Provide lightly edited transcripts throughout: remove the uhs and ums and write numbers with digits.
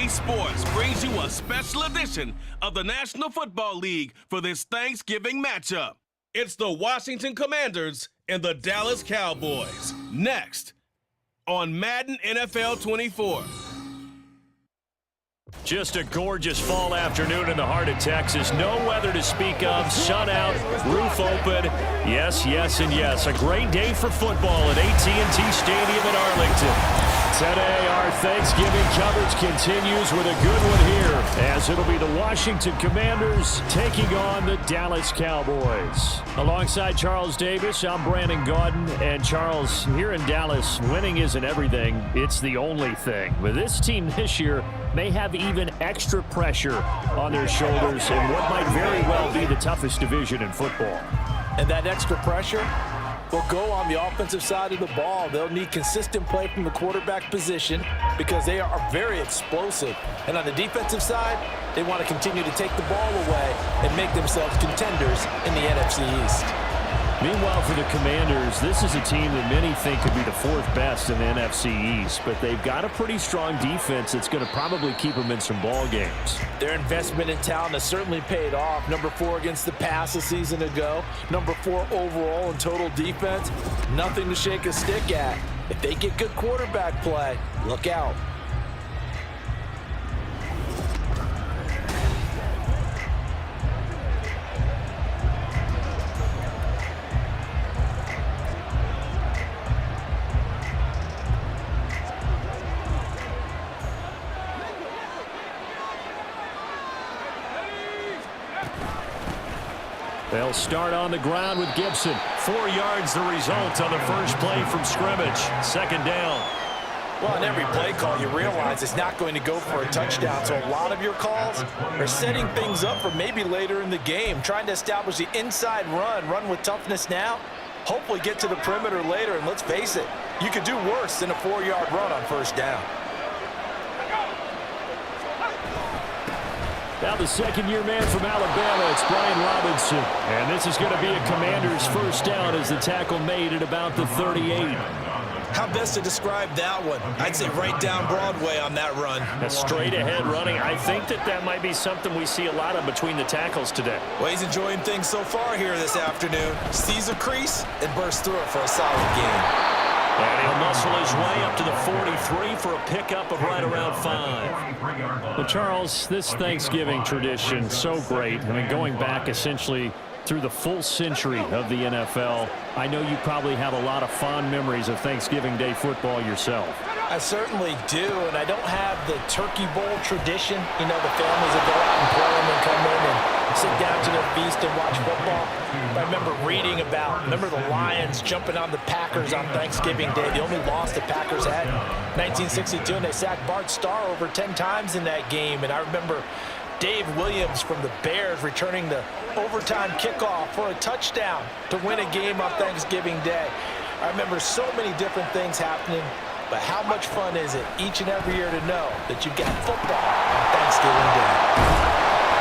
EA Sports brings you a special edition of the National Football League for this Thanksgiving matchup. It's the Washington Commanders and the Dallas Cowboys. Next on Madden NFL 24. Just a gorgeous fall afternoon in the heart of Texas. No weather to speak of. Sun out, roof open. Yes, yes, and yes. A great day for football at AT&T Stadium in Arlington. Today, our Thanksgiving coverage continues with a good one here, as it'll be the Washington Commanders taking on the Dallas Cowboys. Alongside Charles Davis, I'm Brandon Gaudin. And Charles, here in Dallas, winning isn't everything. It's the only thing. But this team this year may have even extra pressure on their shoulders in what might very well be the toughest division in football. And that extra pressure will go on the offensive side of the ball. They'll need consistent play from the quarterback position because they are very explosive. And on the defensive side, they want to continue to take the ball away and make themselves contenders in the NFC East. Meanwhile, for the Commanders, this is a team that many think could be the fourth best in the NFC East, but they've got a pretty strong defense that's going to probably keep them in some ball games. Their investment in talent has certainly paid off. Number 4 against the pass a season ago. Number 4 overall in total defense. Nothing to shake a stick at. If they get good quarterback play, look out. They'll start on the ground with Gibson. 4 yards the result on the first play from scrimmage. Second down. Well, in every play call, you realize it's not going to go for a touchdown. So a lot of your calls are setting things up for maybe later in the game, trying to establish the inside run with toughness now, hopefully get to the perimeter later. And let's face it, you could do worse than a 4-yard run on first down. Now the second-year man from Alabama, it's Brian Robinson. And this is going to be a Commander's first down as the tackle made at about the 38. How best to describe that one? I'd say right down Broadway on that run. A straight-ahead running. I think that might be something we see a lot of between the tackles today. Well, he's enjoying things so far here this afternoon. Sees a crease and bursts through it for a solid game. And he'll muscle his way up to the 43 for a pickup of right around 5. Well, Charles, this Thanksgiving tradition, so great. I mean, going back essentially through the full century of the NFL, I know you probably have a lot of fond memories of Thanksgiving Day football yourself. I certainly do, and I don't have the Turkey Bowl tradition. You know, the families that go out and play them and come in and sit down to their feast and watch football. I remember reading remember the Lions jumping on the Packers on Thanksgiving Day. The only loss the Packers had in 1962, and they sacked Bart Starr over 10 times in that game. And I remember Dave Williams from the Bears returning the overtime kickoff for a touchdown to win a game on Thanksgiving Day. I remember so many different things happening, but how much fun is it each and every year to know that you've got football on Thanksgiving Day?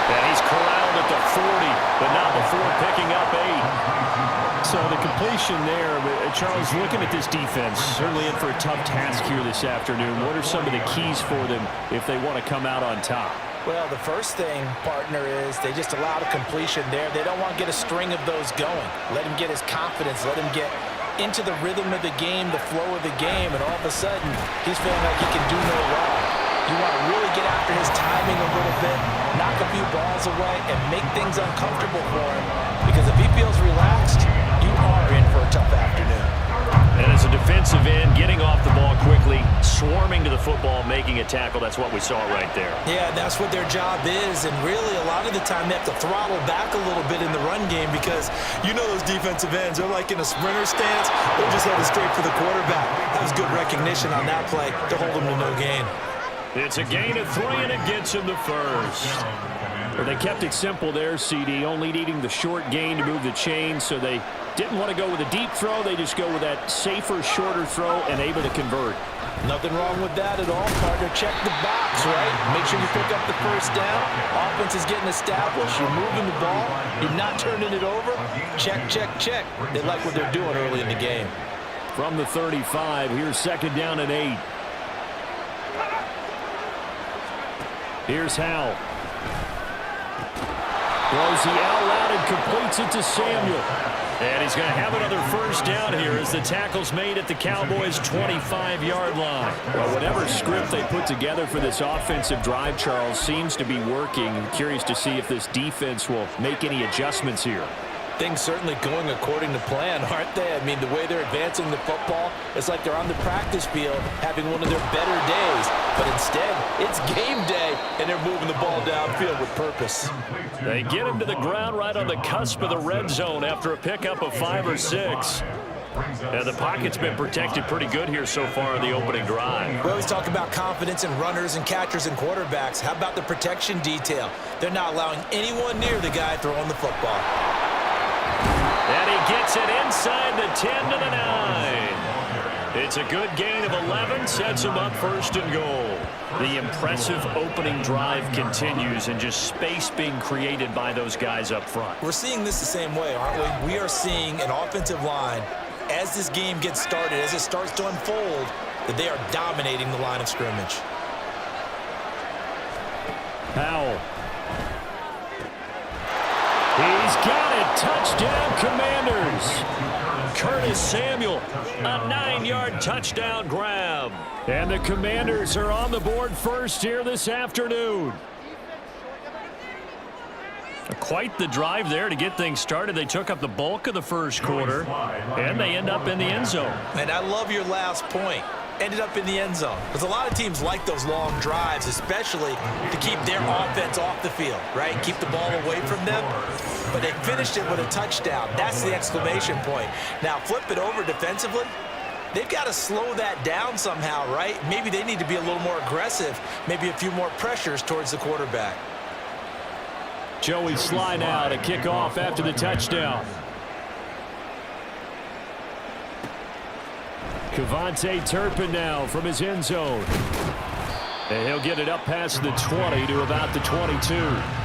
And he's corralled at the 40, but not before picking up 8. So the completion there, Charles, looking at this defense, certainly in for a tough task here this afternoon. What are some of the keys for them if they want to come out on top? Well, the first thing, partner, is they just allow the completion there. They don't want to get a string of those going. Let him get his confidence. Let him get into the rhythm of the game, the flow of the game, and all of a sudden, he's feeling like he can do no wrong. You want to really get after his timing a little bit, knock a few balls away, and make things uncomfortable for him. Because if he feels relaxed, you are in for a tough afternoon. And as a defensive end, getting off the ball quickly, swarming to the football, making a tackle, that's what we saw right there. Yeah, that's what their job is, and really a lot of the time they have to throttle back a little bit in the run game because you know those defensive ends, they're like in a sprinter stance, they're just headed straight for the quarterback. That was good recognition on that play to hold him to no gain. It's a gain of 3, and it gets him the first. Well, they kept it simple there, CD, only needing the short gain to move the chain, so they didn't want to go with a deep throw. They just go with that safer, shorter throw and able to convert. Nothing wrong with that at all, partner. Check the box, right? Make sure you pick up the first down. Offense is getting established. You're moving the ball. You're not turning it over. Check, check, check. They like what they're doing early in the game. From the 35, here's second down and 8. Here's Howell. Throws the out route and completes it to Samuel. And he's going to have another first down here as the tackle's made at the Cowboys' 25-yard line. Well, whatever script they put together for this offensive drive, Charles, seems to be working. I'm curious to see if this defense will make any adjustments here. Things certainly going according to plan, aren't they? I mean, the way they're advancing the football, it's like they're on the practice field having one of their better days. But instead, it's game day, and they're moving the ball downfield with purpose. They get him to the ground right on the cusp of the red zone after a pickup of 5 or 6. And the pocket's been protected pretty good here so far in the opening drive. We always talk about confidence in runners and catchers and quarterbacks. How about the protection detail? They're not allowing anyone near the guy throwing the football. And he gets it inside the 10 to the 9. It's a good gain of 11, sets him up first and goal. The impressive opening drive continues and just space being created by those guys up front. We're seeing this the same way, aren't we? We are seeing an offensive line, as this game gets started, as it starts to unfold, that they are dominating the line of scrimmage. Powell. He's got it. Touchdown, Commanders. Curtis Samuel, a 9-yard touchdown grab. And the Commanders are on the board first here this afternoon. Quite the drive there to get things started. They took up the bulk of the first quarter, and they end up in the end zone. And I love your last point. Ended up in the end zone. Because a lot of teams like those long drives, especially to keep their offense off the field, right? Keep the ball away from them. But they finished it with a touchdown. That's the exclamation point. Now, flip it over defensively. They've got to slow that down somehow, right? Maybe they need to be a little more aggressive. Maybe a few more pressures towards the quarterback. Joey Sly now to kick off after the touchdown. Kevontae Turpin now from his end zone. And he'll get it up past the 20 to about the 22.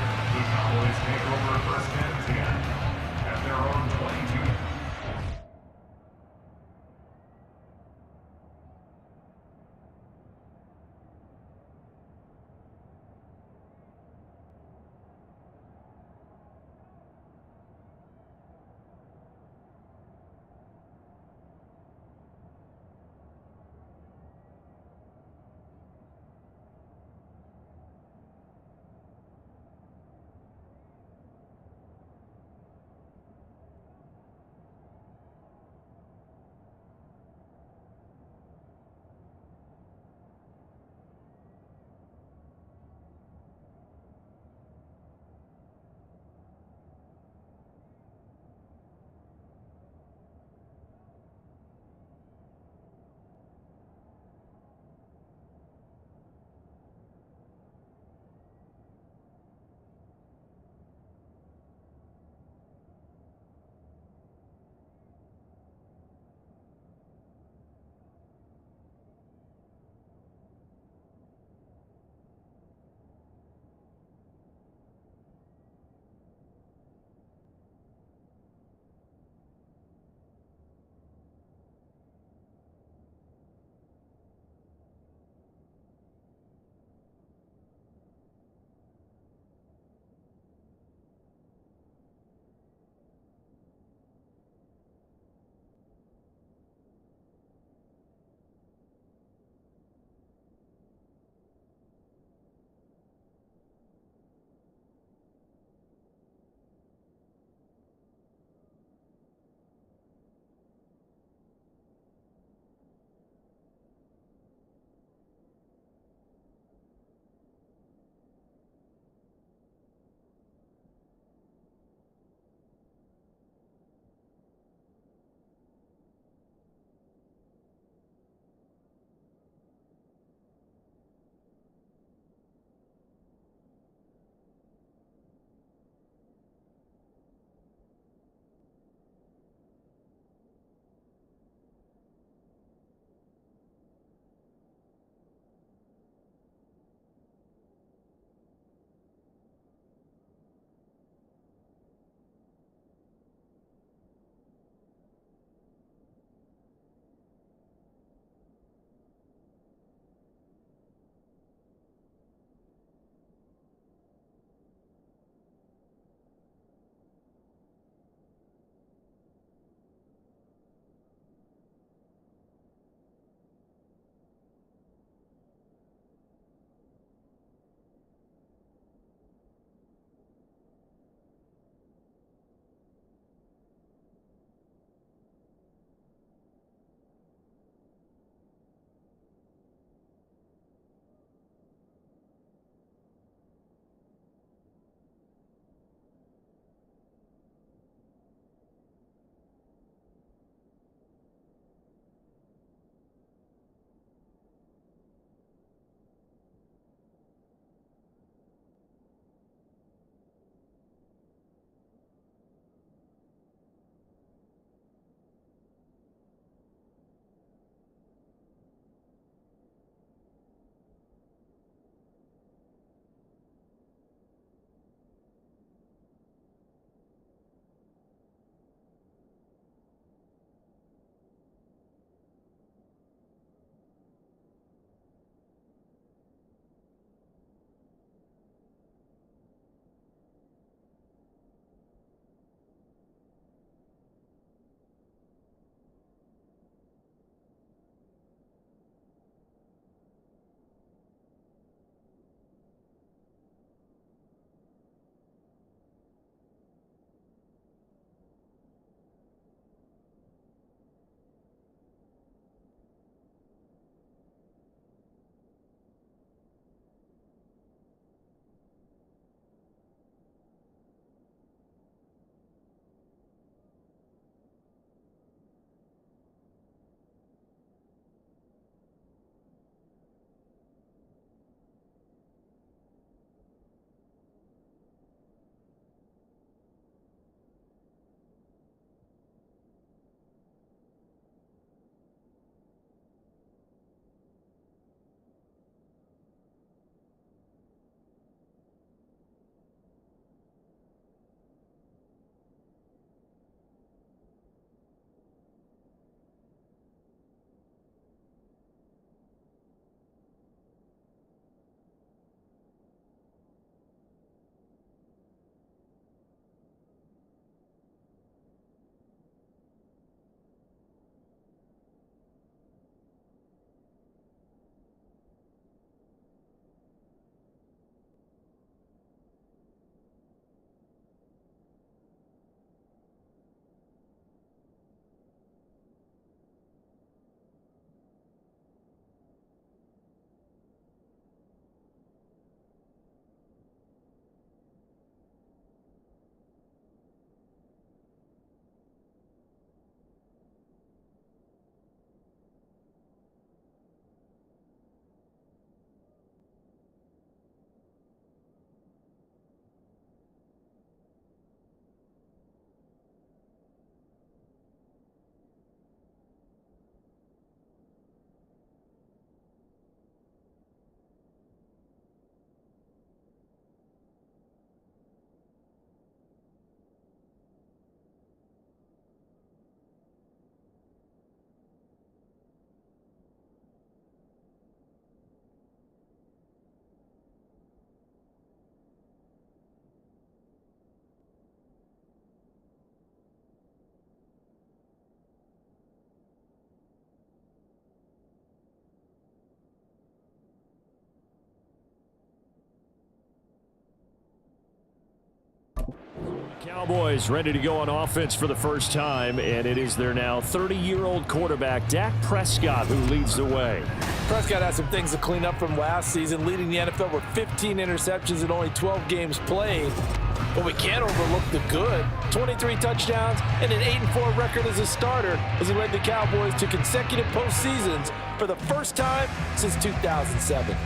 Cowboys ready to go on offense for the first time, and it is their now 30-year-old quarterback, Dak Prescott, who leads the way. Prescott has some things to clean up from last season, leading the NFL with 15 interceptions in only 12 games played. But we can't overlook the good. 23 touchdowns and an 8-4 record as a starter as he led the Cowboys to consecutive postseasons for the first time since 2007.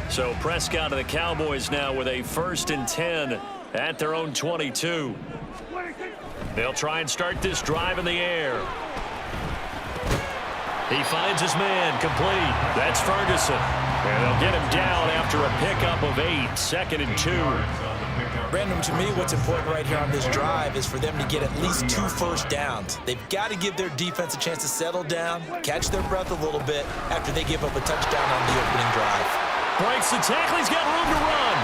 So Prescott and the Cowboys now with a 1st and 10 at their own 22. They'll try and start this drive in the air. He finds his man complete. That's Ferguson. And they'll get him down after a pickup of 8, 2nd and 2. Brandon, to me, what's important right here on this drive is for them to get at least 2 first downs. They've got to give their defense a chance to settle down, catch their breath a little bit after they give up a touchdown on the opening drive. Breaks the tackle. He's got room to run.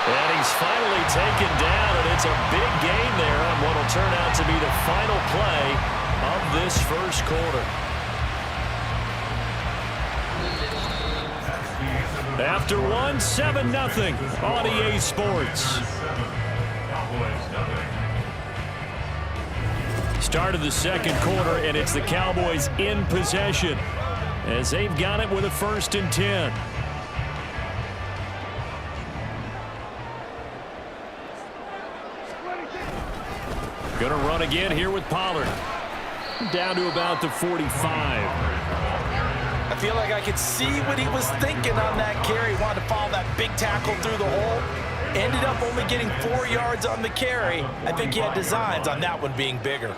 And he's finally taken down, and it's a big gain there on what will turn out to be the final play of this first quarter. After 1, 7-0 on EA Sports. Start of the second quarter, and it's the Cowboys in possession as they've got it with a 1st and 10. Going to run again here with Pollard. Down to about the 45. I feel like I could see what he was thinking on that carry. Wanted to follow that big tackle through the hole. Ended up only getting 4 yards on the carry. I think he had designs on that one being bigger.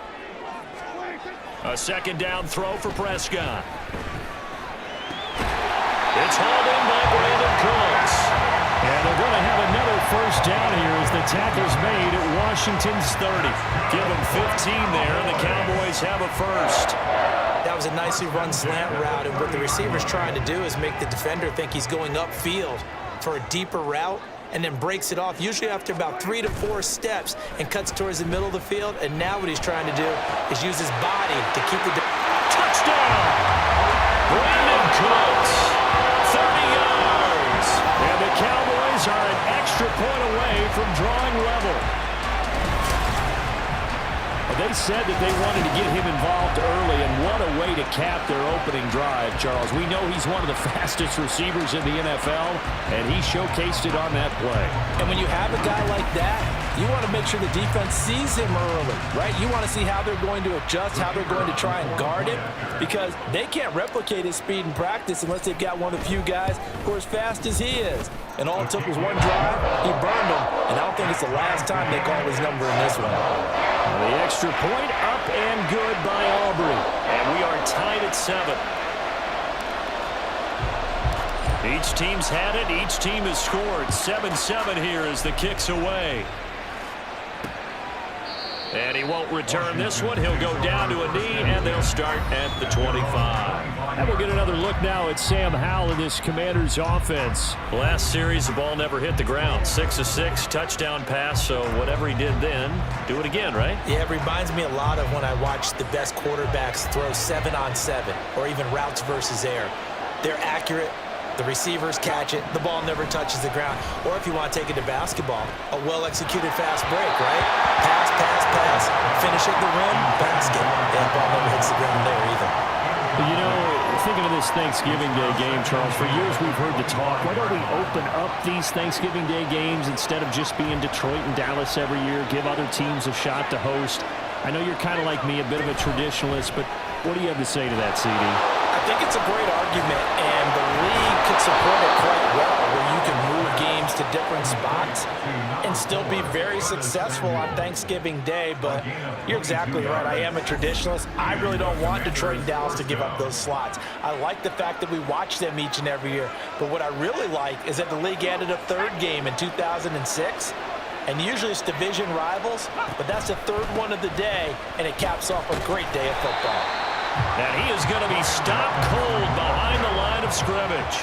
A 2nd down throw for Prescott. It's hauled in by Brandon Cooks. And they're going to have another 1st down here as the tackle's made at Washington's 30. Give them 15 there, and the Cowboys have a 1st. That was a nicely run slant route, and what the receiver's trying to do is make the defender think he's going upfield for a deeper route and then breaks it off, usually after about 3 to 4 steps, and cuts towards the middle of the field. And now what he's trying to do is use his body to keep the... Touchdown! Brandon Cooks, 30 yards. And the Cowboys are an extra point away from drawing level. They said that they wanted to get him involved early, and what a way to cap their opening drive, Charles. We know he's one of the fastest receivers in the NFL, and he showcased it on that play. And when you have a guy like that, you want to make sure the defense sees him early, right? You want to see how they're going to adjust, how they're going to try and guard him, because they can't replicate his speed in practice unless they've got one of the few guys who are as fast as he is. And all it took was one drive, he burned him, and I don't think it's the last time they call his number in this one. The extra point up and good by Aubrey. And we are tied at 7. Each team's had it. Each team has scored. 7-7 here as the kick's away. And he won't return this one. He'll go down to a knee, and they'll start at the 25. And we'll get another look now at Sam Howell in this Commanders offense. Last series, the ball never hit the ground. 6 of 6, touchdown pass, so whatever he did then, do it again, right? Yeah, it reminds me a lot of when I watched the best quarterbacks throw 7-on-7, or even routes versus air. They're accurate. The receivers catch it. The ball never touches the ground. Or if you want to take it to basketball, a well-executed fast break, right? Pass, pass, pass. Finish at the rim, basket. And the ball never hits the ground there either. You know, thinking of this Thanksgiving Day game, Charles, for years we've heard the talk, why don't we open up these Thanksgiving Day games instead of just being Detroit and Dallas every year, give other teams a shot to host? I know you're kind of like me, a bit of a traditionalist, but what do you have to say to that, CD? I think it's a great argument, and the league could support it quite well, where you can move games to different spots and still be very successful on Thanksgiving Day. But you're exactly right. I am a traditionalist. I really don't want Detroit and Dallas to give up those slots. I like the fact that we watch them each and every year. But what I really like is that the league added a 3rd game in 2006. And usually it's division rivals, but that's the 3rd one of the day, and it caps off a great day of football. And he is going to be stopped cold behind the line of scrimmage.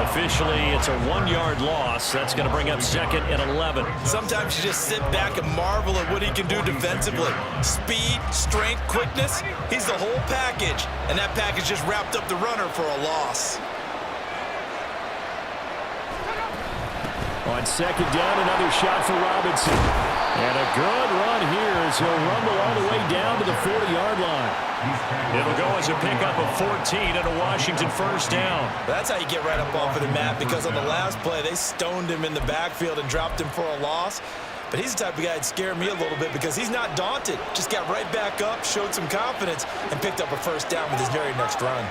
Officially, it's a 1-yard loss. That's going to bring up 2nd and 11. Sometimes you just sit back and marvel at what he can do defensively. Speed, strength, quickness, he's the whole package. And that package just wrapped up the runner for a loss. Well, On second down, another shot for Robinson. And a good run here as he'll rumble all the way down to the 40-yard line. It'll go as a pickup of 14 and a Washington first down. That's how you get right up off of the map, because on the last play, they stoned him in the backfield and dropped him for a loss. But he's the type of guy that scared me a little bit because he's not daunted. Just got right back up, showed some confidence, and picked up a first down with his very next run.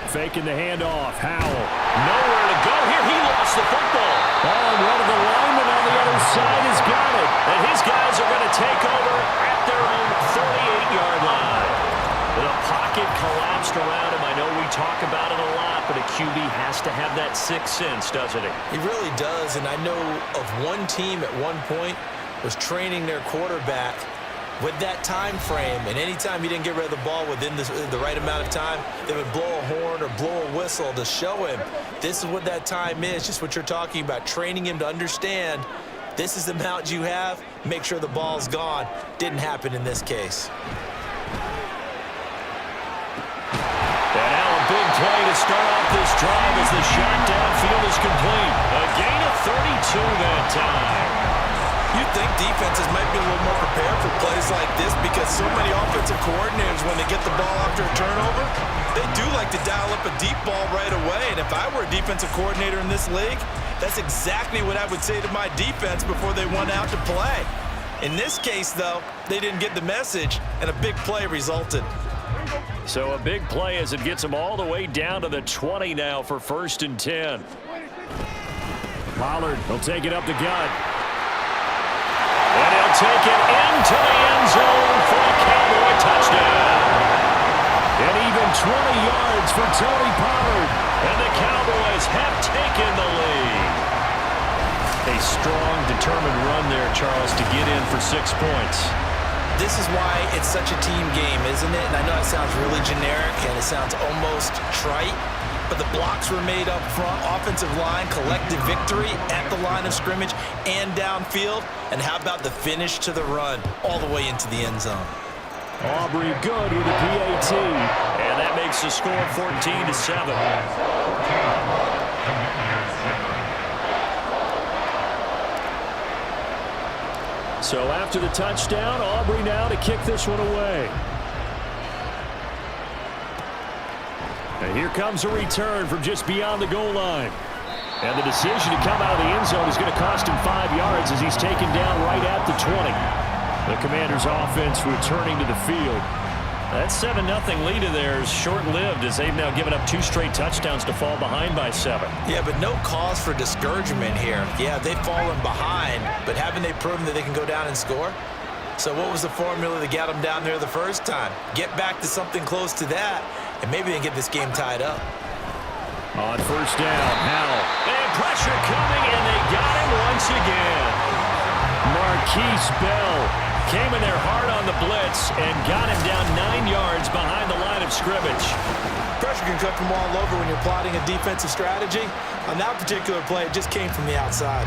Faking the handoff. Howell. Nowhere to go here. He lost the football. Oh, and one of the linemen on the other side has got it. And his guys are going to take over at their own 38-yard line. The pocket collapsed around him. I know we talk about it a lot, but a QB has to have that sixth sense, doesn't he? He really does, and I know of one team at one point was training their quarterback with that time frame, and anytime he didn't get rid of the ball within the right amount of time, they would blow a horn or blow a whistle to show him this is what that time is, just what you're talking about, training him to understand this is the amount you have, make sure the ball's gone. Didn't happen in this case. And now a big play to start off this drive as the shot downfield is complete. A gain of 32 that time. You'd think defenses might be a little more prepared for plays like this because so many offensive coordinators, when they get the ball after a turnover, they do like to dial up a deep ball right away. And if I were a defensive coordinator in this league, that's exactly what I would say to my defense before they went out to play. In this case, though, they didn't get the message, and a big play resulted. So a big play as it gets them all the way down to the 20 now for 1st and 10. Pollard will take it up the gut. And he'll take it into the end zone for a Cowboy touchdown. And even 20 yards for Tony Pollard. And the Cowboys have taken the lead. A strong, determined run there, Charles, to get in for 6 points. This is why it's such a team game, isn't it? And I know it sounds really generic and it sounds almost trite, but the blocks were made up front, offensive line, collective victory at the line of scrimmage and downfield. And how about the finish to the run all the way into the end zone? Aubrey good with a PAT. And that makes the score 14-7. So after the touchdown, Aubrey now to kick this one away. And here comes a return from just beyond the goal line. And the decision to come out of the end zone is going to cost him 5 yards as he's taken down right at the 20. The Commanders' offense returning to the field. That 7-0 lead of theirs short-lived as they've now given up 2 straight touchdowns to fall behind by 7. Yeah, but no cause for discouragement here. Yeah, they've fallen behind, but haven't they proven that they can go down and score? So what was the formula that got them down there the first time? Get back to something close to that, and maybe they can get this game tied up. On first down, Howell. And pressure coming, and they got him once again. Marquise Bell came in there hard on the blitz and got him down 9 yards behind the line of scrimmage. Pressure can come from all over when you're plotting a defensive strategy. On that particular play, it just came from the outside.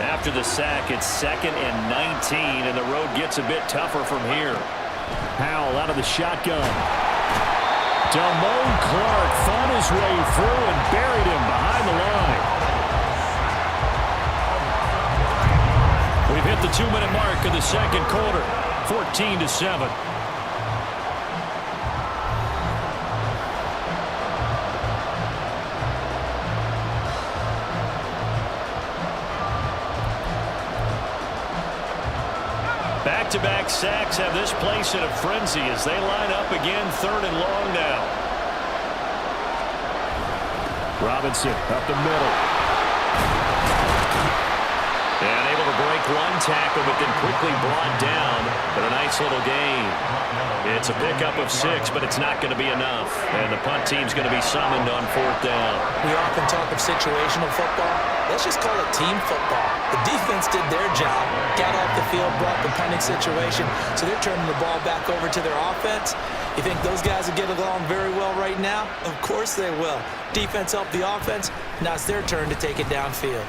After the sack, it's 2nd and 19, and the road gets a bit tougher from here. Howell out of the shotgun. Damone Clark fought his way through and buried him behind the line. We've hit the 2-minute mark of the second quarter, 14-7. Back-to-back sacks have this place in a frenzy as they line up again 3rd and long now. Robinson up the middle. And able to break one tackle, but then quickly brought down. But a nice little gain. It's a pickup of 6, but it's not going to be enough. And the punt team's going to be summoned on 4th down. We often talk of situational football. Let's just call it team football. The defense did their job, got off the field, brought the punting situation, so they're turning the ball back over to their offense. You think those guys will get along very well right now? Of course they will. Defense helped the offense. Now it's their turn to take it downfield.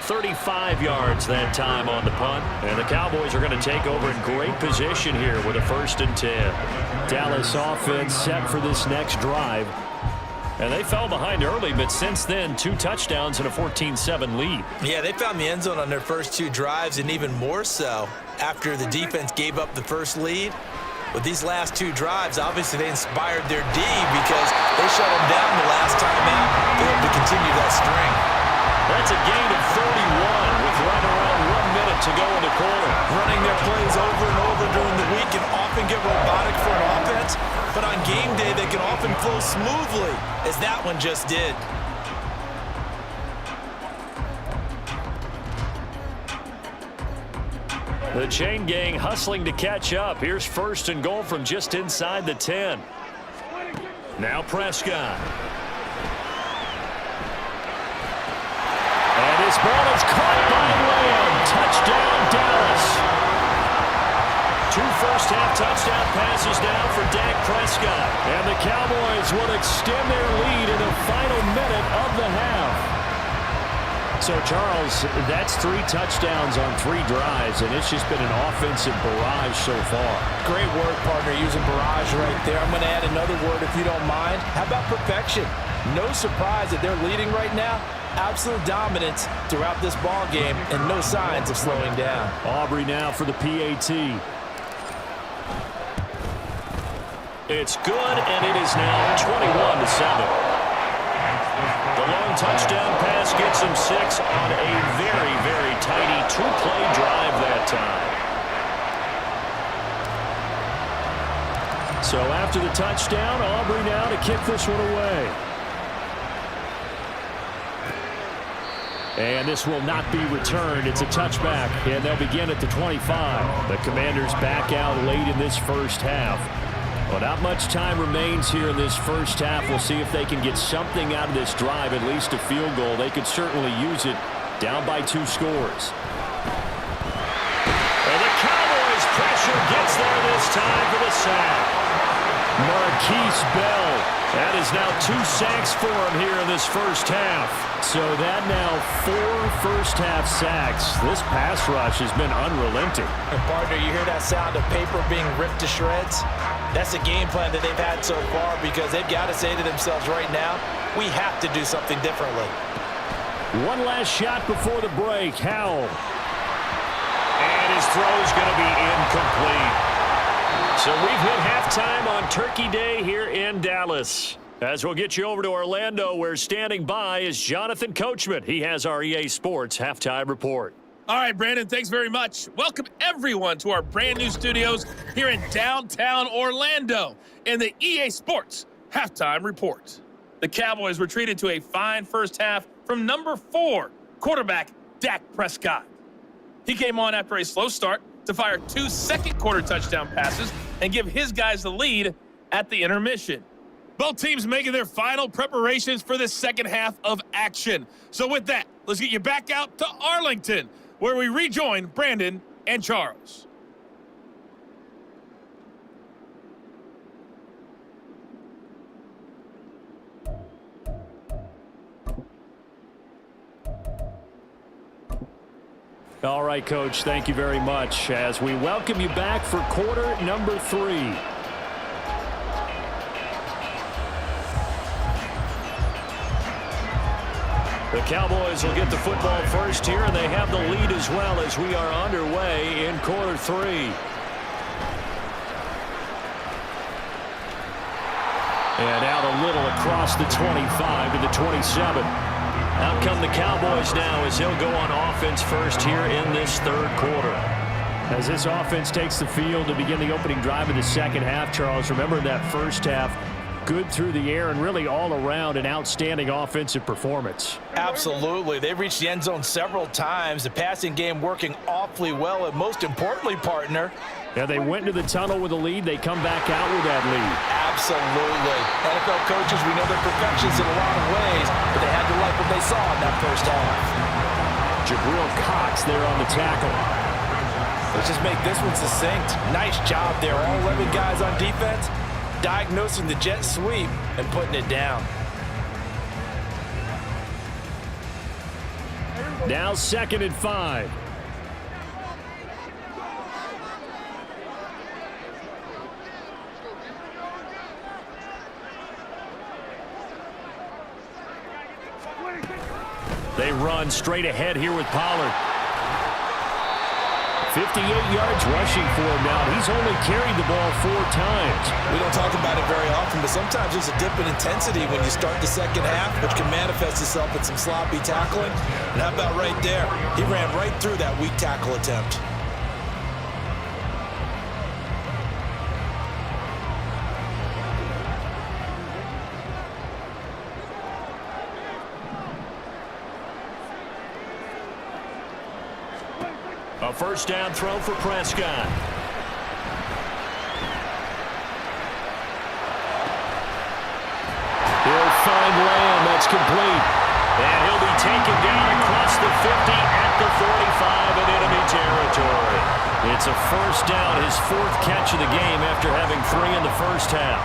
35 yards that time on the punt. And the Cowboys are going to take over in great position here with a 1st and 10. Dallas offense set for this next drive. And they fell behind early, but since then, 2 touchdowns and a 14-7 lead. Yeah, they found the end zone on their first 2 drives, and even more so after the defense gave up the first lead. With these last 2 drives, obviously they inspired their D because they shut them down the last time out. They're able to continue that string. That's a gain of 31 with right around 1 minute to go in the quarter. Running their plays over and over during the week can often get robotic for an offense, but on game day they can often flow smoothly, as that one just did. The chain gang hustling to catch up. Here's 1st and goal from just inside the 10. Now Prescott. And his ball is caught by Lamb. Touchdown, Dallas. 2 first-half touchdown passes now for Dak Prescott. And the Cowboys will extend their lead in the final minute of the half. So, Charles, that's 3 touchdowns on 3 drives, and it's just been an offensive barrage so far. Great word, partner, using barrage right there. I'm going to add another word if you don't mind. How about perfection? No surprise that they're leading right now. Absolute dominance throughout this ball game, and no signs of slowing down. Aubrey now for the PAT. It's good, and it is now 21-7. The long touchdown pass gets him 6 on a very, very tidy 2-play drive that time. So after the touchdown, Aubrey now to kick this one away. And this will not be returned. It's a touchback, and they'll begin at the 25. The Commanders back out late in this first half. Well, not much time remains here in this first half. We'll see if they can get something out of this drive, at least a field goal. They could certainly use it down by 2 scores. And the Cowboys pressure gets there this time for the sack. Marquise Bell. That is now 2 sacks for him here in this first half. So that now 4 first-half sacks. This pass rush has been unrelenting. And partner, you hear that sound of paper being ripped to shreds? That's a game plan that they've had so far because they've got to say to themselves right now, we have to do something differently. One last shot before the break. Howell. And his throw is going to be incomplete. So we've hit halftime on Turkey Day here in Dallas. As we'll get you over to Orlando, where standing by is Jonathan Coachman. He has our EA Sports Halftime Report. All right, Brandon, thanks very much. Welcome, everyone, to our brand-new studios here in downtown Orlando in the EA Sports Halftime Report. The Cowboys were treated to a fine first half from number 4, quarterback Dak Prescott. He came on after a slow start to fire 2 second-quarter touchdown passes and give his guys the lead at the intermission. Both teams making their final preparations for the second half of action. So with that, let's get you back out to Arlington, where we rejoin Brandon and Charles. All right, Coach, thank you very much as we welcome you back for quarter number 3. The Cowboys will get the football first here, and they have the lead as well as we are underway in quarter 3. And out a little across the 25 to the 27. Out come the Cowboys now as he'll go on offense first here in this third quarter. As this offense takes the field to begin the opening drive of the second half, Charles, remember that first half, good through the air and really all around an outstanding offensive performance. Absolutely. They've reached the end zone several times. The passing game working awfully well, and most importantly, partner, yeah, they went into the tunnel with a lead. They come back out with that lead. Absolutely. NFL coaches, we know they're perfectionists in a lot of ways, but they had to like what they saw in that first half. Jabril Cox there on the tackle. Let's just make this one succinct. Nice job there. All 11 guys on defense, diagnosing the jet sweep and putting it down. Now 2nd and 5. They run straight ahead here with Pollard. 58 yards rushing for him now. He's only carried the ball 4 times. We don't talk about it very often, but sometimes there's a dip in intensity when you start the second half, which can manifest itself in some sloppy tackling. And how about right there? He ran right through that weak tackle attempt. A first down throw for Prescott. He'll find Lamb. That's complete. And he'll be taken down across the 50 at the 45 in enemy territory. It's a first down, his 4th catch of the game after having 3 in the first half.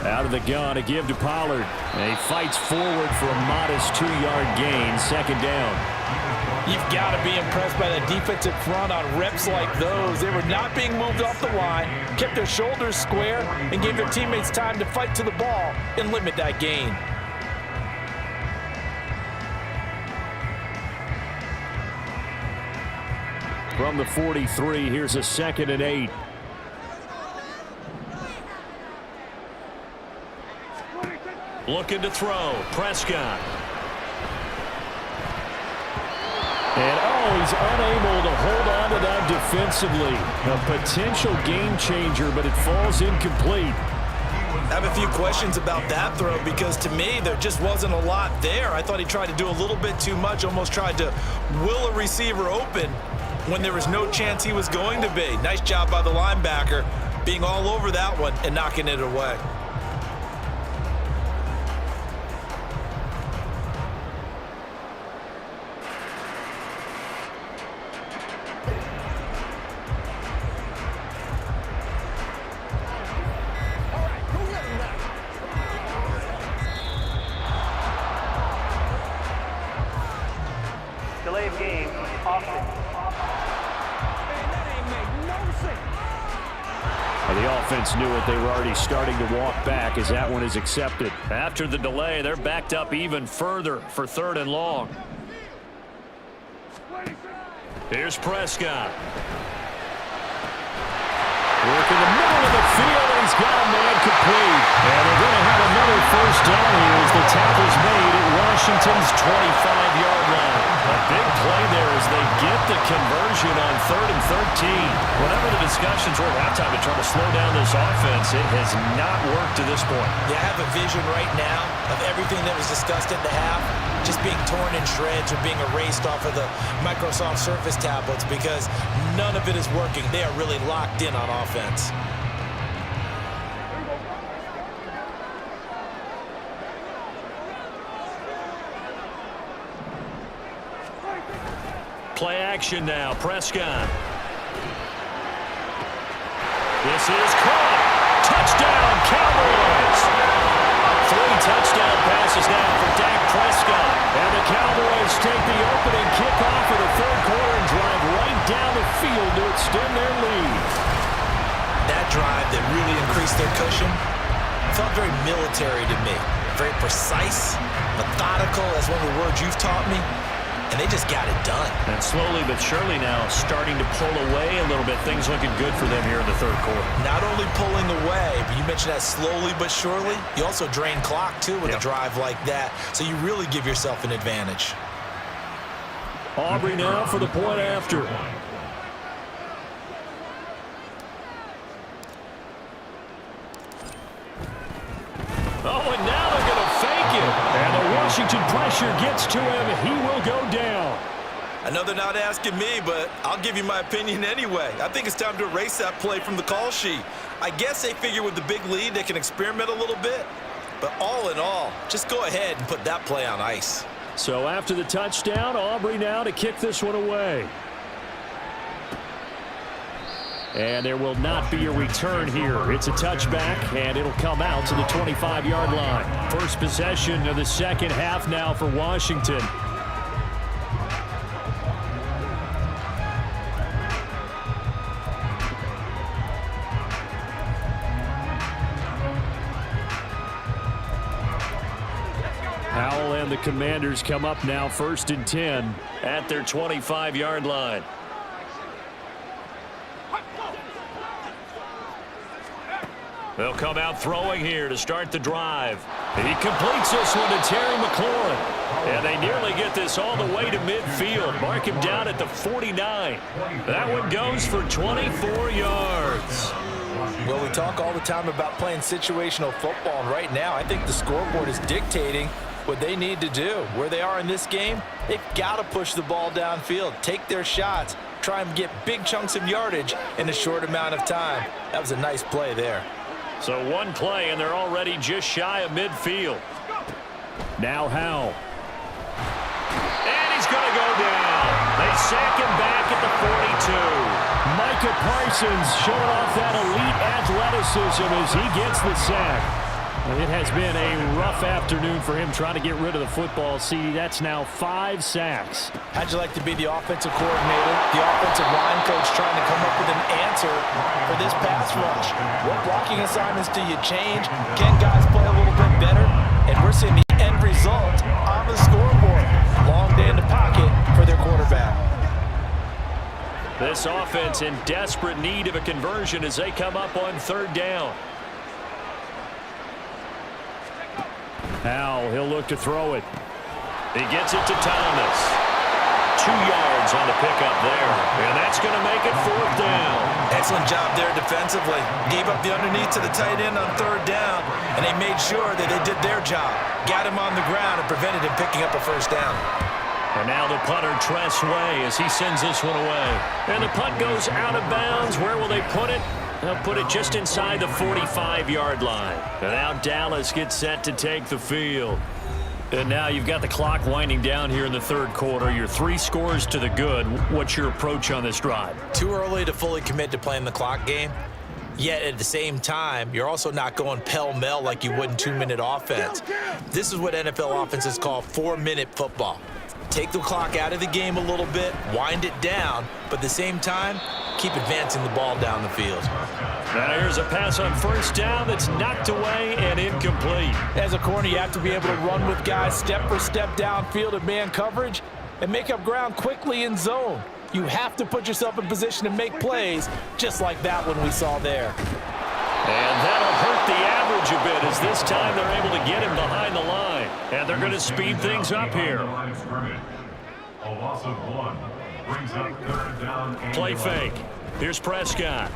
Out of the gun, a give to Pollard. And he fights forward for a modest 2-yard gain, 2nd down. You've got to be impressed by the defensive front on reps like those. They were not being moved off the line, kept their shoulders square, and gave their teammates time to fight to the ball and limit that gain. From the 43, here's a 2nd and 8. Looking to throw. Prescott. And, he's unable to hold on to that defensively. A potential game changer, but it falls incomplete. I have a few questions about that throw because, to me, there just wasn't a lot there. I thought he tried to do a little bit too much, almost tried to will a receiver open when there was no chance he was going to be. Nice job by the linebacker being all over that one and knocking it away. Delay of game, offense. The offense knew it. They were already starting to walk back as that one is accepted. After the delay, they're backed up even further for 3rd and long. Here's Prescott. Working the middle of the field, and he's got a man complete. And they're going to have another first down here as the tackle's made at Washington's 25-yard line. A big play there as they get the conversion on 3rd and 13. Whatever the discussions were at halftime to try to slow down this offense, it has not worked to this point. Yeah, I have a vision right now of everything that was discussed at the half just being torn in shreds or being erased off of the Microsoft Surface tablets because none of it is working. They are really locked in on offense. Play action now. Prescott. This is caught. Touchdown, Cowboys. 3 touchdown passes now for Dak Prescott. And the Cowboys take the opening kickoff of the 3rd quarter and drive right down the field to extend their lead. That drive that really increased their cushion felt very military to me. Very precise, methodical, that's one of the words you've taught me. And they just got it done. And slowly but surely now starting to pull away a little bit. Things looking good for them here in the 3rd quarter. Not only pulling away, but you mentioned that slowly but surely. You also drain clock, too, with a drive like that. So you really give yourself an advantage. Aubrey now for the point after. Oh, and now they're going to fake it. And the Washington pressure gets to him. He will go down. I know they're not asking me, but I'll give you my opinion anyway. I think it's time to erase that play from the call sheet. I guess they figure with the big lead they can experiment a little bit. But all in all, just go ahead and put that play on ice. So after the touchdown, Aubrey now to kick this one away. And there will not be a return here. It's a touchback, and it'll come out to the 25-yard line. First possession of the second half now for Washington. Howell and the Commanders come up now 1st and 10 at their 25-yard line. They'll come out throwing here to start the drive. He completes this one to Terry McLaurin. And they nearly get this all the way to midfield. Mark him down at the 49. That one goes for 24 yards. Well, we talk all the time about playing situational football, and right now I think the scoreboard is dictating what they need to do. Where they are in this game, they've got to push the ball downfield, take their shots, try and get big chunks of yardage in a short amount of time. That was a nice play there. So one play, and they're already just shy of midfield. Now Howell. And he's going to go down. They sack him back at the 42. Micah Parsons showing off that elite athleticism as he gets the sack. It has been a rough afternoon for him trying to get rid of the football. See, that's now 5 sacks. How'd you like to be the offensive coordinator, the offensive line coach trying to come up with an answer for this pass rush? What blocking assignments do you change? Can guys play a little bit better? And we're seeing the end result on the scoreboard. Long day in the pocket for their quarterback. This offense in desperate need of a conversion as they come up on 3rd down. Howell, he'll look to throw it. He gets it to Thomas. 2 yards on the pickup there. And that's going to make it 4th down. Excellent job there defensively. Gave up the underneath to the tight end on 3rd down, and they made sure that they did their job. Got him on the ground and prevented him picking up a 1st down. And now the punter, Tress Way, as he sends this one away. And the punt goes out of bounds. Where will they put it? They'll put it just inside the 45-yard line. And now Dallas gets set to take the field. And now you've got the clock winding down here in the 3rd quarter. You're 3 scores to the good. What's your approach on this drive? Too early to fully commit to playing the clock game. Yet at the same time, you're also not going pell-mell like you would in 2-minute offense. This is what NFL offenses call 4-minute football. Take the clock out of the game a little bit, wind it down, but at the same time, keep advancing the ball down the field. Now here's a pass on 1st down that's knocked away and incomplete. As a corner, you have to be able to run with guys step for step downfield in man coverage and make up ground quickly in zone. You have to put yourself in position to make plays, just like that one we saw there. And that'll hurt the average a bit as this time they're able to get him behind the line. And they're going to speed things up here. A loss of 1 brings up 3rd down. Play fake. Here's Prescott.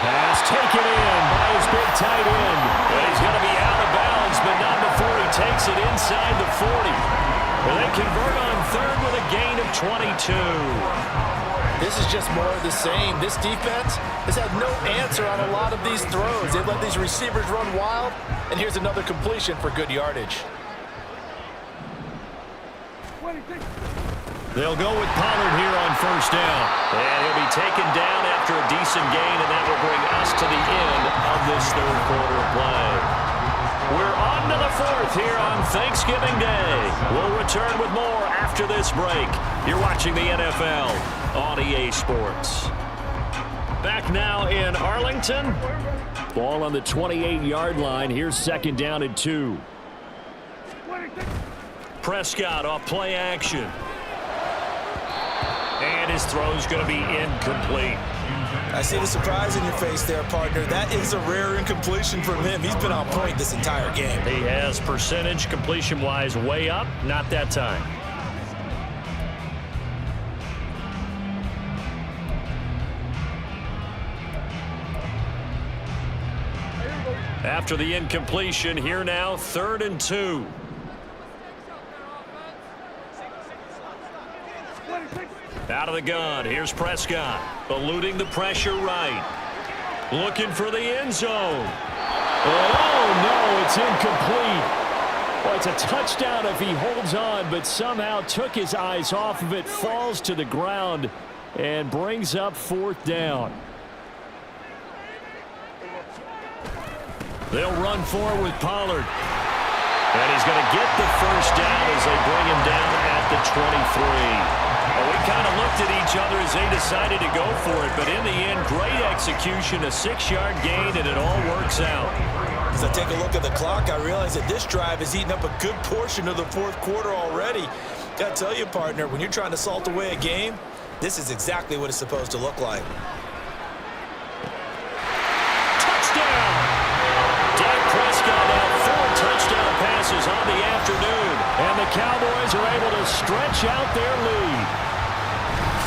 Pass taken in by his big tight end. But he's going to be out of bounds, but not before he takes it inside the 40. Well, they convert on 3rd with a gain of 22. This is just more of the same. This defense has had no answer on a lot of these throws. They've let these receivers run wild, and here's another completion for good yardage. They'll go with Pollard here on 1st down. And he'll be taken down after a decent gain, and that will bring us to the end of this 3rd quarter of play. We're on to the 4th here on Thanksgiving Day. We'll return with more after this break. You're watching the NFL on EA Sports. Back now in Arlington. Ball on the 28-yard line. Here's 2nd down and 2. Prescott off play action. And his throw's going to be incomplete. I see the surprise in your face there, partner. That is a rare incompletion from him. He's been on point this entire game. He has percentage completion-wise way up. Not that time. After the incompletion, here now, 3rd and 2. Out of the gun, here's Prescott, eluding the pressure right. Looking for the end zone. Oh, no, it's incomplete. Well, it's a touchdown if he holds on, but somehow took his eyes off of it, falls to the ground, and brings up 4th down. They'll run forward with Pollard. And he's going to get the first down as they bring him down at the 23. Well, we kind of looked at each other as they decided to go for it, but in the end, great execution, a 6-yard gain, and it all works out. As I take a look at the clock, I realize that this drive has eaten up a good portion of the 4th quarter already. Got to tell you, partner, when you're trying to salt away a game, this is exactly what it's supposed to look like. Touchdown! Dak Prescott now 4 touchdown passes on the afternoon, and the Cowboys are able to stretch out their lead.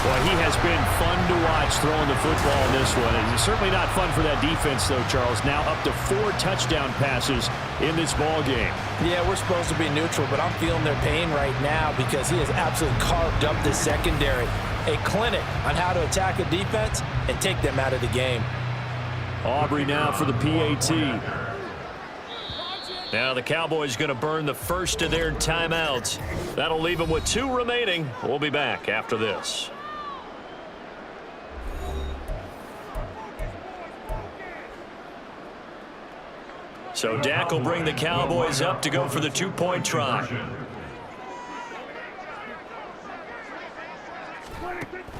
Well, he has been fun to watch throwing the football in this one. It's certainly not fun for that defense, though, Charles. Now up to 4 touchdown passes in this ball game. Yeah, we're supposed to be neutral, but I'm feeling their pain right now because he has absolutely carved up the secondary. A clinic on how to attack a defense and take them out of the game. Aubrey now for the PAT. Now the Cowboys going to burn the first of their timeouts. That'll leave them with 2 remaining. We'll be back after this. So Dak will bring the Cowboys up to go for the 2-point try.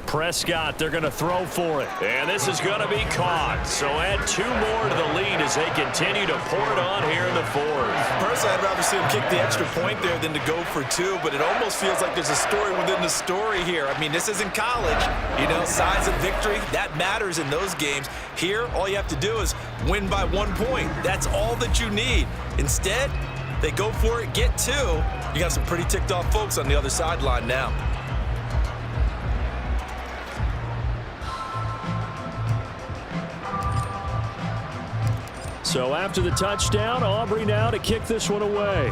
Prescott, they're going to throw for it. And this is going to be caught. So add 2 more to the lead as they continue to pour it on here in the 4th. Personally, I'd rather see him kick the extra point there than to go for 2, but it almost feels like there's a story within the story here. I mean, this isn't college. You know, size of victory, that matters in those games. Here, all you have to do is win by 1 point. That's all that you need. Instead, they go for it, get 2. You got some pretty ticked off folks on the other sideline now. So after the touchdown, Aubrey now to kick this one away.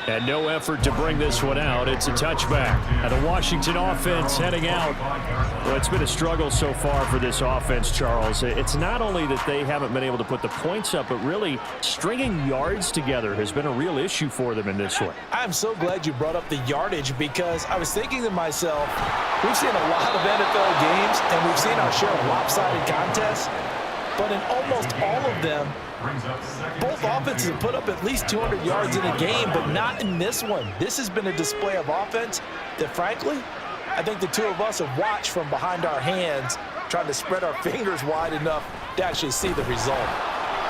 And no effort to bring this one out. It's a touchback. And the Washington offense heading out. Well, it's been a struggle so far for this offense, Charles. It's not only that they haven't been able to put the points up, but really stringing yards together has been a real issue for them in this one. I'm so glad you brought up the yardage because I was thinking to myself, we've seen a lot of NFL games and we've seen our share of lopsided contests, but in almost all of them, both offenses have put up at least 200 yards in a game, but not in this one. This has been a display of offense that, frankly, I think the 2 of us have watched from behind our hands, trying to spread our fingers wide enough to actually see the result.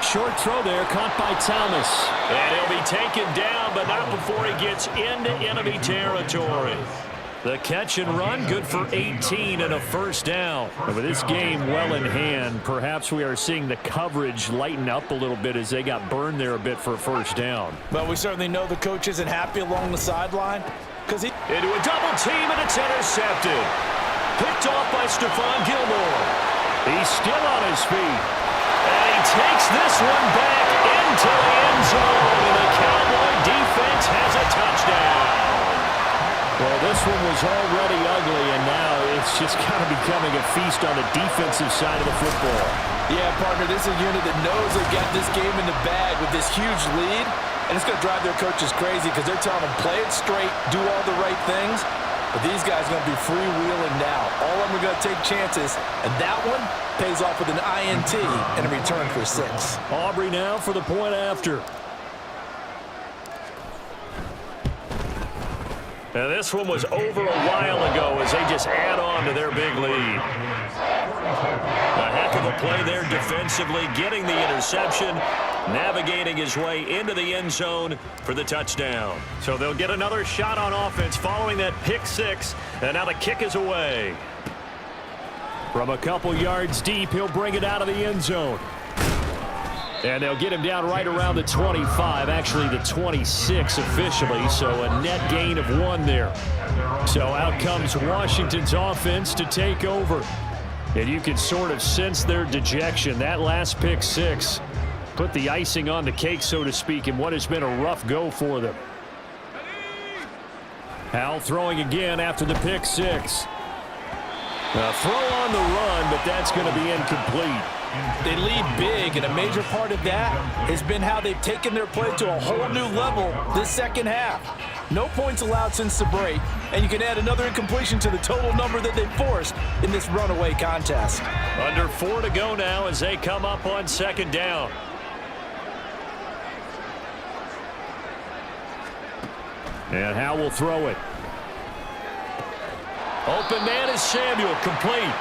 Short throw there, caught by Thomas. And he'll be taken down, but not before he gets into enemy territory. The catch and run, good for 18 and a first down. And with this game well in hand, perhaps we are seeing the coverage lighten up a little bit as they got burned there a bit for a first down. But we certainly know the coach isn't happy along the sideline because he... Into a double team, and it's intercepted. Picked off by Stephon Gilmore. He's still on his feet. And he takes this one back into the end zone. And the Cowboy defense has a touchdown. Well, this one was already ugly, and now it's just kind of becoming a feast on the defensive side of the football. Yeah, partner, this is a unit that knows they've got this game in the bag with this huge lead, and it's going to drive their coaches crazy because they're telling them play it straight, do all the right things, but these guys are going to be freewheeling now. All of them are going to take chances, and that one pays off with an INT and a return for 6. Aubrey now for the point after. And this one was over a while ago as they just add on to their big lead. A heck of a play there defensively, getting the interception, navigating his way into the end zone for the touchdown. So they'll get another shot on offense following that pick 6, and now the kick is away. From a couple yards deep, he'll bring it out of the end zone. And they'll get him down right around the 25, actually the 26 officially, so a net gain of 1 there. So out comes Washington's offense to take over. And you can sort of sense their dejection. That last pick 6 put the icing on the cake, so to speak, in what has been a rough go for them. Howell throwing again after the pick 6. A throw on the run, but that's going to be incomplete. They lead big, and a major part of that has been how they've taken their play to a whole new level this second half. No points allowed since the break, and you can add another incompletion to the total number that they forced in this runaway contest. Under 4 to go now as they come up on second down. And Howe will throw it. Open man is Samuel, complete.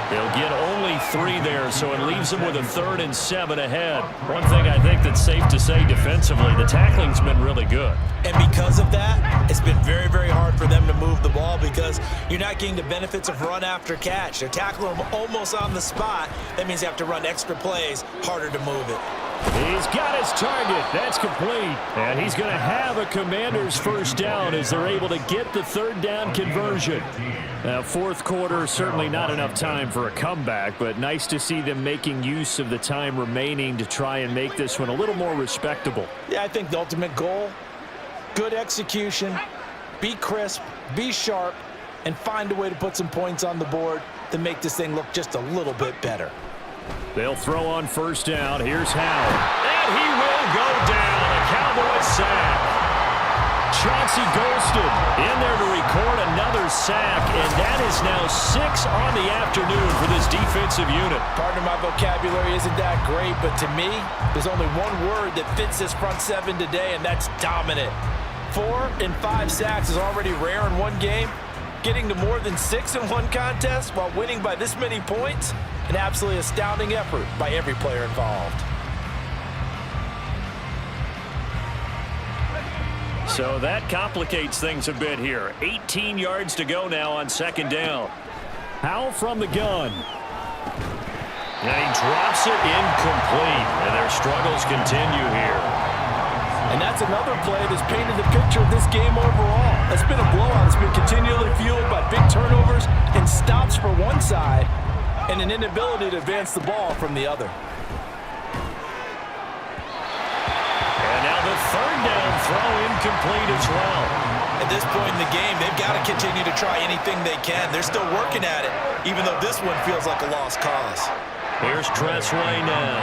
They'll get only 3 there, so it leaves them with a 3rd and 7 ahead. One thing I think that's safe to say defensively, the tackling's been really good. And because of that, it's been very, very hard for them to move the ball because you're not getting the benefits of run after catch. They're tackling them almost on the spot. That means you have to run extra plays, harder to move it. He's got his target. That's complete. And he's going to have a Commanders first down as they're able to get the 3rd down conversion. Now, 4th quarter, certainly not enough time for a comeback, but nice to see them making use of the time remaining to try and make this one a little more respectable. Yeah, I think the ultimate goal, good execution, be crisp, be sharp, and find a way to put some points on the board to make this thing look just a little bit better. They'll throw on first down. Here's Howe. And he will go down. A Cowboys sack. Chauncey Golston in there to record another sack, and that is now 6 on the afternoon for this defensive unit. Pardon my vocabulary isn't that great, but to me, there's only one word that fits this front 7 today, and that's dominant. 4 and 5 sacks is already rare in one game. Getting to more than 6 in one contest while winning by this many points, an absolutely astounding effort by every player involved. So that complicates things a bit here. 18 yards to go now on second down. Howe from the gun. And he drops it incomplete. And their struggles continue here. And that's another play that's painted the picture of this game overall. It's been a blowout. It's been continually fueled by big turnovers and stops for one side and an inability to advance the ball from the other. And now the 3rd down throw incomplete as well. At this point in the game, they've got to continue to try anything they can. They're still working at it, even though this one feels like a lost cause. Here's Tressway now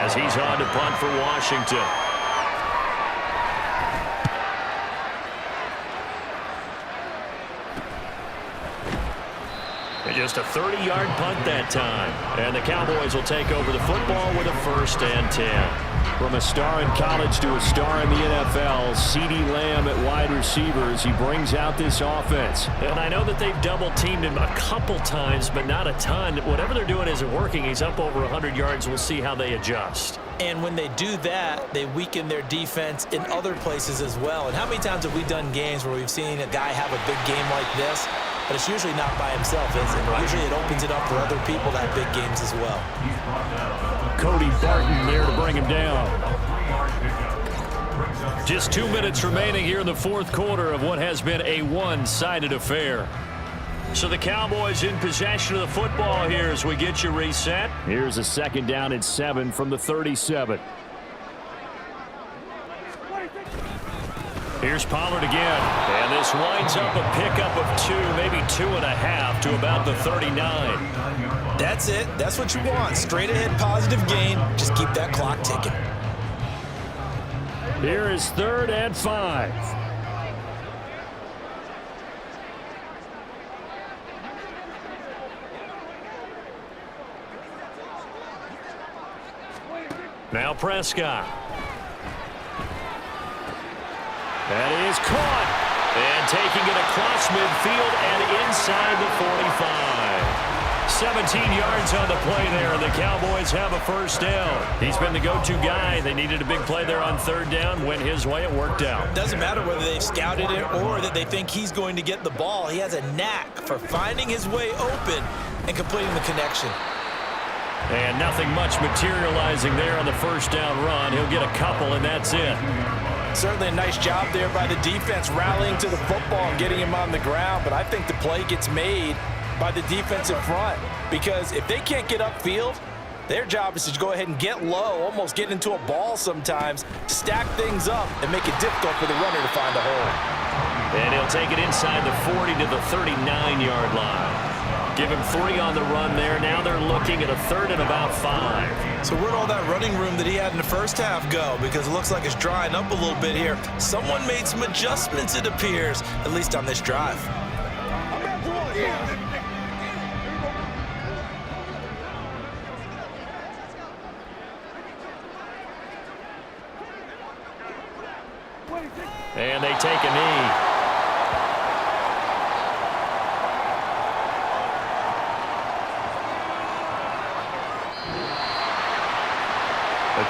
as he's on to punt for Washington. Just a 30-yard punt that time. And the Cowboys will take over the football with a 1st and 10. From a star in college to a star in the NFL, CeeDee Lamb at wide receivers, he brings out this offense. And I know that they've double-teamed him a couple times, but not a ton. Whatever they're doing isn't working. He's up over 100 yards. We'll see how they adjust. And when they do that, they weaken their defense in other places as well. And how many times have we done games where we've seen a guy have a big game like this? But it's usually not by himself, is it? Usually it opens it up for other people to have big games as well. Cody Barton there to bring him down. Just 2 minutes remaining here in the 4th quarter of what has been a one-sided affair. So the Cowboys in possession of the football here as we get you reset. Here's a 2nd down and 7 from the 37. Here's Pollard again, and this winds up a pickup of 2, maybe 2.5 to about the 39. That's it. That's what you want. Straight ahead positive gain. Just keep that clock ticking. Here is 3rd and 5. Now Prescott. That is caught. And taking it across midfield and inside the 45. 17 yards on the play there, and the Cowboys have a 1st down. He's been the go-to guy. They needed a big play there on 3rd down. Went his way. It worked out. Doesn't matter whether they've scouted it or that they think he's going to get the ball. He has a knack for finding his way open and completing the connection. And nothing much materializing there on the 1st down run. He'll get a couple, and that's it. Certainly a nice job there by the defense rallying to the football and getting him on the ground, but I think the play gets made by the defensive front because if they can't get upfield, their job is to go ahead and get low, almost get into a ball sometimes, stack things up, and make it difficult for the runner to find a hole. And he'll take it inside the 40 to the 39-yard line. Give him 3 on the run there. Now they're looking at a 3rd and about 5. So where'd all that running room that he had in the first half go? Because it looks like it's drying up a little bit here. Someone made some adjustments, it appears, at least on this drive. And they take a knee.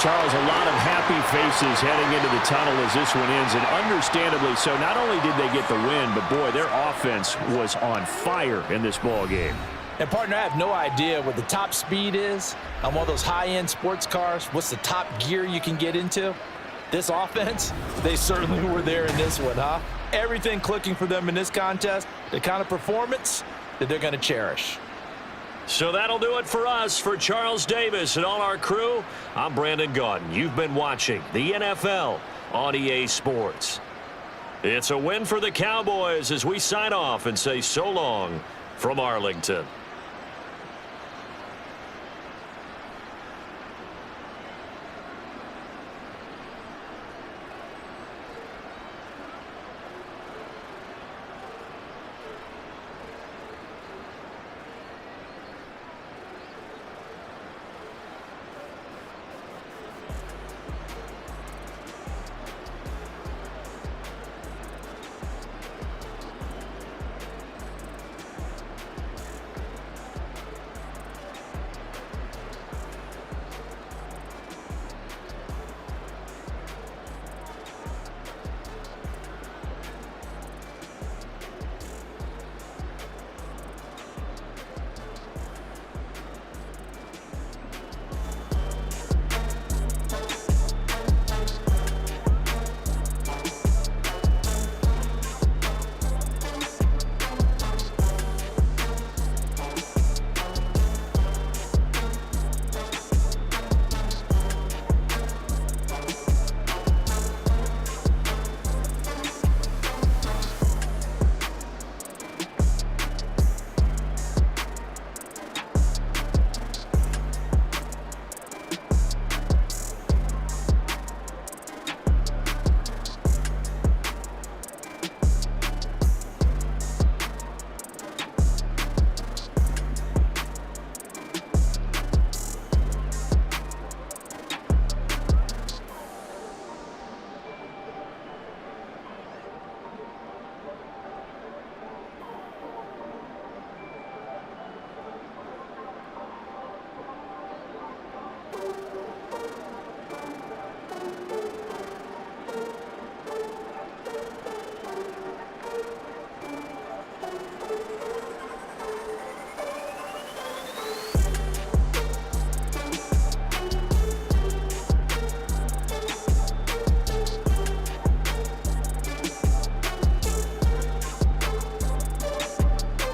Charles, a lot of happy faces heading into the tunnel as this one ends, and understandably so. Not only did they get the win, but boy, their offense was on fire in this ball game. And partner, I have no idea what the top speed is on one of those high-end sports cars. What's the top gear you can get into? This offense, they certainly were there in this one, huh? Everything clicking for them in this contest, the kind of performance that they're going to cherish. So that'll do it for us. For Charles Davis and all our crew, I'm Brandon Gaudin. You've been watching the NFL on EA Sports. It's a win for the Cowboys as we sign off and say so long from Arlington.